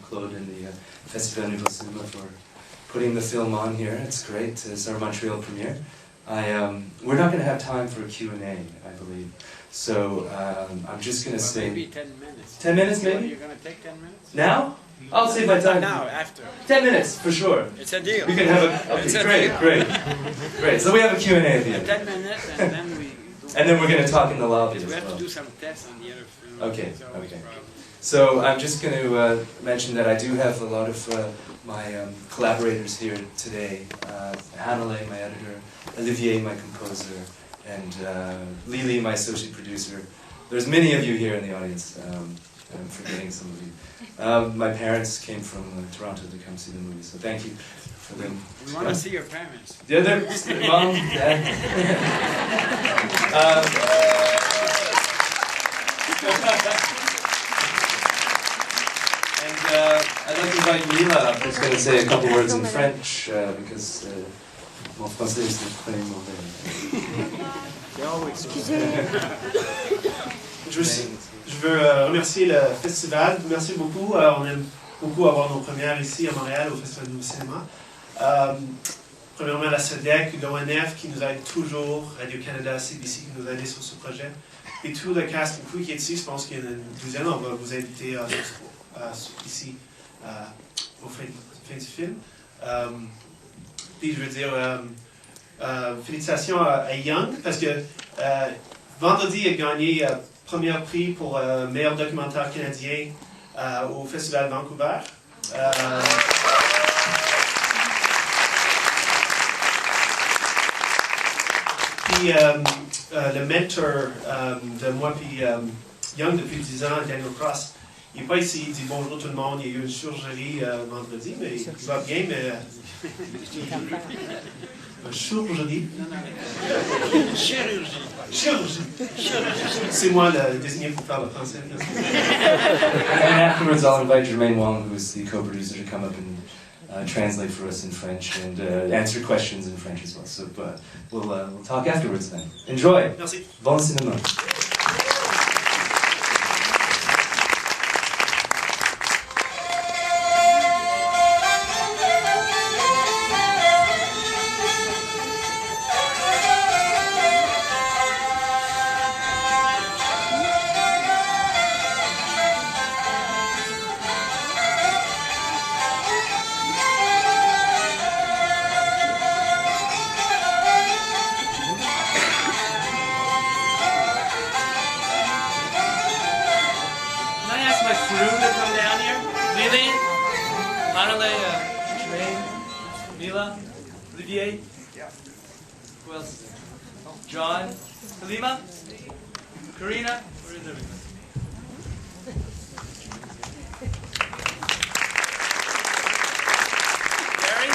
Claude and the Festival Nouveau Cinéma for putting the film on here. It's great. It's our Montreal premiere. We're not going to have time for a Q&A, I believe. So I'm just going to say... Maybe 10 minutes. 10 minutes, maybe? You're going to take 10 minutes? Now? I'll save my time. Now, after. 10 minutes, for sure. It's a deal. We can have a... Okay, great. So we have a Q&A at the end. 10 minutes, and then we... And then we're going to talk in the lobby as We have well. to do some tests on the other film. Okay. So I'm just going to mention that I do have a lot of my collaborators here today. Hannele, my editor, Olivier, my composer, and Lili, my associate producer. There's many of you here in the audience. I'm forgetting some of you. My parents came from Toronto to come see the movie, so thank you for them. We want to see your parents. Yeah, they're mom, dad. And I'd like to invite Mila up, who's going to say a couple words in French, because mon français est très mauvais. Je veux remercier le festival. Merci beaucoup. On aime beaucoup avoir nos premières ici à Montréal au Festival Nouveau Cinéma. Premièrement, la SEDEC, l'ONF qui nous aide toujours, Radio-Canada, CBC qui nous a aidé sur ce projet. Et tout le cast and crew qui est ici, je pense qu'il y en a une douzaine. On va vous inviter ici au fin du film. Puis je veux dire félicitations à Yung parce que vendredi il a gagné premier prix pour meilleur documentaire canadien au Festival de Vancouver. Puis le mentor de moi puis Yung depuis 10 ans, Daniel Cross, il n'est pas ici, il dit bonjour tout le monde, il y a eu une chirurgie vendredi, mais il va bien, mais... Chirurgie. Chirurgie. C'est moi le désigné pour faire le français. And afterwards I'll invite Jermaine Wong, who's the co-producer, to come up and translate for us in French and answer questions in French as well. So we'll talk afterwards then. Enjoy. Merci. Bon cinéma. Olivier? Yeah. Who else is there? John? Halima? Karina? Where is everybody? Gary?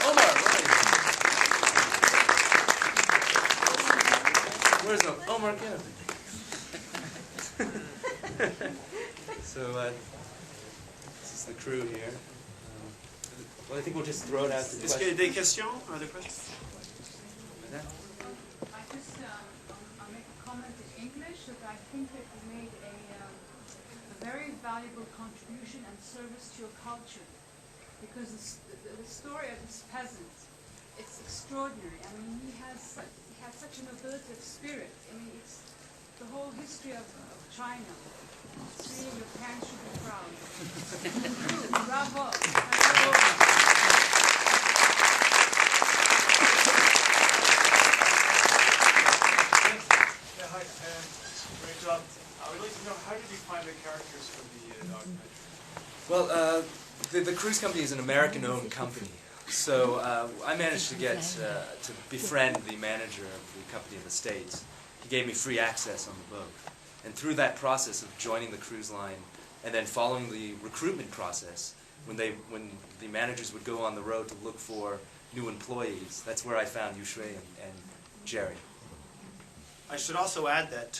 Omar, where's Omar Kennedy? So this is the crew here. Well, I think we'll just throw it out to Est-ce qu'il y a des questions? Are there questions? I'll make a comment in English that I think that you made a very valuable contribution and service to your culture, because the story of this peasant, it's extraordinary. I mean, he had such a nobility of spirit. I mean, it's the whole history of China. It's really, your parents should be proud. Bravo. Yeah, hi. Great job. I would like to know, how did you find the characters for the documentary? Well, the cruise company is an American-owned company. So I managed to get to befriend the manager of the company in the States. He gave me free access on the boat. And through that process of joining the cruise line and then following the recruitment process, when the managers would go on the road to look for new employees, that's where I found Yushui and Jerry. I should also add that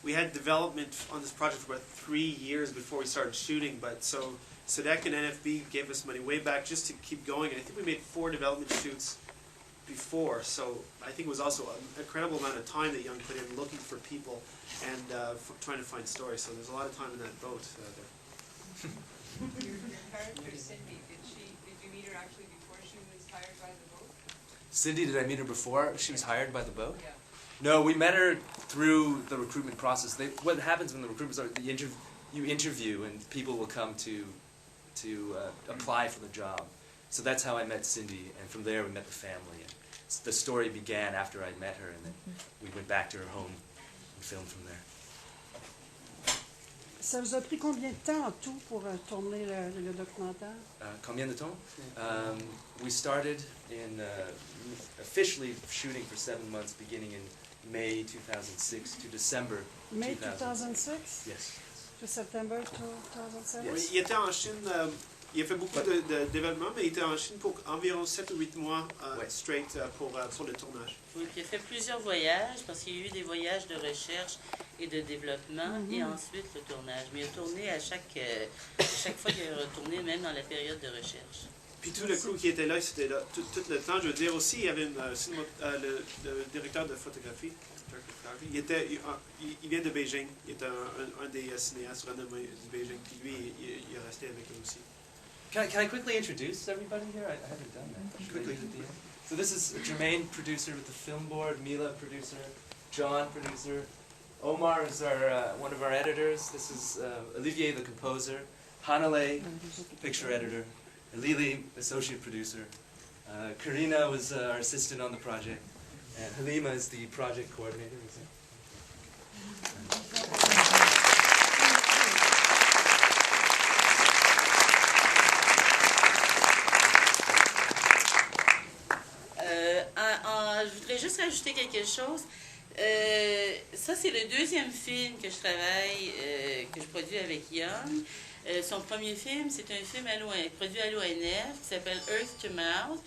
we had development on this project for about 3 years before we started shooting, but so SEDEC and NFB gave us money way back just to keep going. And I think we made 4 development shoots, before. So I think it was also an incredible amount of time that Yung put in looking for people and trying to find stories. So there's a lot of time in that boat there. Your character Cindy, did you meet her actually before she was hired by the boat? Cindy, did I meet her before she was hired by the boat? Yeah. No, we met her through the recruitment process. What happens when the recruitment starts, you interview and people will come to apply for the job. So that's how I met Cindy, and from there we met the family. And the story began after I met her, and then we went back to her home and filmed from there. Ça vous a pris combien de temps en tout pour tourner le documentaire? Combien de temps? We started in officially shooting for 7 months, beginning in May 2006 to December May 2006. 2006? Yes. To September 2007? Yes. Oui, il était en Chine, il a fait beaucoup de développement, mais il était en Chine pour environ 7 ou 8 mois straight pour le tournage. Oui, puis il a fait plusieurs voyages, parce qu'il y a eu des voyages de recherche et de développement, et ensuite le tournage. Mais il a tourné à chaque fois qu'il est retourné, même dans la période de recherche. Puis tout le crew qui était là, c'était là tout le temps. Je veux dire aussi, il y avait le directeur de photographie. Il vient de Beijing. Il est un des cinéastes renommés de Beijing. Puis lui, il est resté avec eux aussi. Can I quickly introduce everybody here? I haven't done that. Quickly. So this is Jermaine, producer with the film board. Mila, producer. John, producer. Omar is one of our editors. This is Olivier, the composer. Hanale, picture editor. Lili, associate producer. Karina was our assistant on the project. And Halima is the project coordinator. Je voudrais juste rajouter quelque chose. Ça, c'est le deuxième film que je travaille, que je produis avec Yung. Son premier film, c'est un film produit à l'ONF qui s'appelle Earth to Mouth.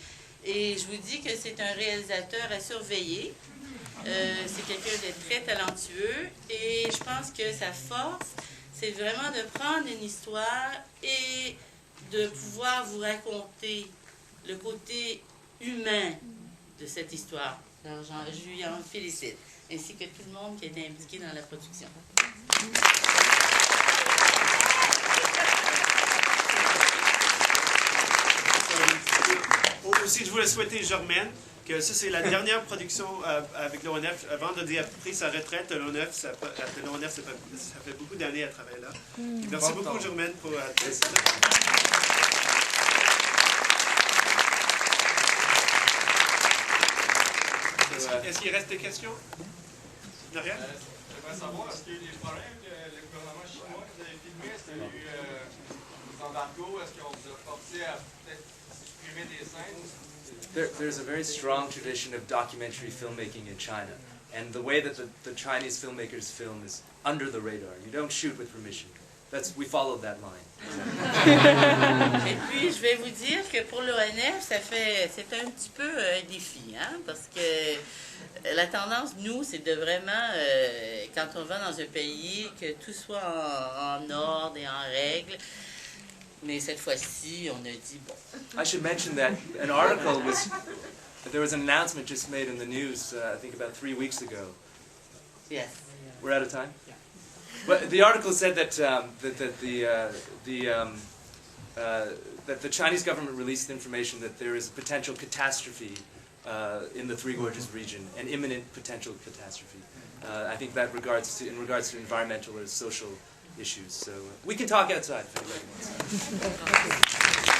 Et je vous dis que c'est un réalisateur à surveiller. C'est quelqu'un de très talentueux. Et je pense que sa force, c'est vraiment de prendre une histoire et de pouvoir vous raconter le côté humain de cette histoire. Alors, je lui en félicite, ainsi que tout le monde qui est impliqué dans la production. Aussi, je voulais souhaiter Germaine que ça, c'est la dernière production avec l'ONF. Vendredi a pris sa retraite de l'ONF. Ça fait beaucoup d'années à travailler là. Merci beaucoup, Germaine, pour... Est-ce qu'il reste des questions? Rien? J'aimerais savoir, est-ce qu'il y a eu des problèmes avec le gouvernement chinois que vous avez filmé? Est-ce qu'il y a eu des embargos? Est-ce qu'on vous a forcé à peut-être supprimer des scènes? There's a very strong tradition of documentary filmmaking in China. And the way that the Chinese filmmakers film is under the radar. You don't shoot with permission. We followed that line. Et puis, je vais vous dire que pour l'ONF, c'est un petit peu un défi, hein, parce que la tendance, nous, c'est de vraiment, quand on va dans un pays, que tout soit en ordre et en règle. Mais cette fois-ci, on a dit, bon. I should mention that there was an announcement just made in the news, I think about 3 weeks ago. Yes. We're out of time? Yeah. But the article said that that the Chinese government released information that there is a potential catastrophe in the Three Gorges region, an imminent potential catastrophe. I think that in regards to environmental or social issues. So we can talk outside if anybody wants.